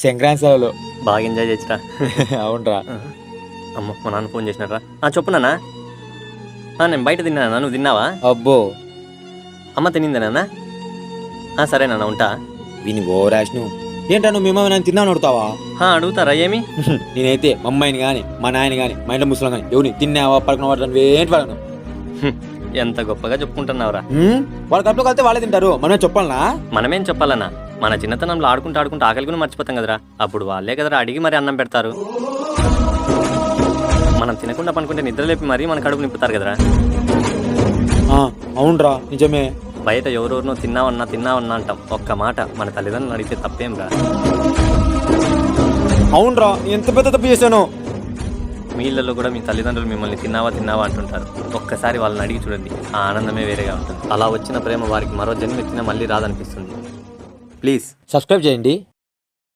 సంక్రాంతి సెలవులు. బాగా ఎంజాయ్ చేయొచ్చురా. అవునరా. అమ్మ మా నాన్న ఫోన్ చేసినారా? చెప్పు నాన్న. నేను బయట తిన్నానా, నువ్వు తిన్నావా? అబ్బో అమ్మ తినిందా నాన్న? సరే నాన్న ఉంటా. విని ఓ రాష్ను ఏంటా నువ్వు మేము నేను తిన్నాను అడుగుతావా? అడుగుతారా ఏమి? నేనైతే మా అమ్మాయిని కానీ మా నాయని కానీ మా ఇంట్లో ముసలం కానీ ఎవరిని తిన్నావా పడుకున్న వాడు ఏంటి పడను. ఎంత గొప్పగా చెప్పుకుంటున్నావురా. వాళ్ళ కప్పులు కలితే వాళ్ళే తింటారు, మనమే చెప్పాలనా? మనమేం చెప్పాలన్నా, మన చిన్నతనంలో ఆడుకుంటూ ఆకలి కూడా మర్చిపోతాం కదరా. అప్పుడు వాళ్ళే కదరా అడిగి మరి అన్నం పెడతారు. మనం తినకుండా పనుకుంటే నిద్ర లేపి మరీ మన కడుపు నింపుతారు కదరా. అవునరా నిజమే. బయట ఎవరెవరినో తిన్నావన్నా అంటాం. ఒక్క మాట మన తల్లిదండ్రులు అడిగితే తప్పేం రా. అవునరా ఎంత పెద్ద తప్పు చేశాను. మీ ఇళ్ళల్లో కూడా మీ తల్లిదండ్రులు మిమ్మల్ని తిన్నావా అంటుంటారు. ఒక్కసారి వాళ్ళని అడిగి చూడండి, ఆ ఆనందమే వేరేగా ఉంటుంది. అలా వచ్చిన ప్రేమ వారికి మరో జన్మ ఎత్తినా మళ్ళీ రాదనిపిస్తుంది. ప్లీజ్ సబ్స్క్రైబ్ చేయండి.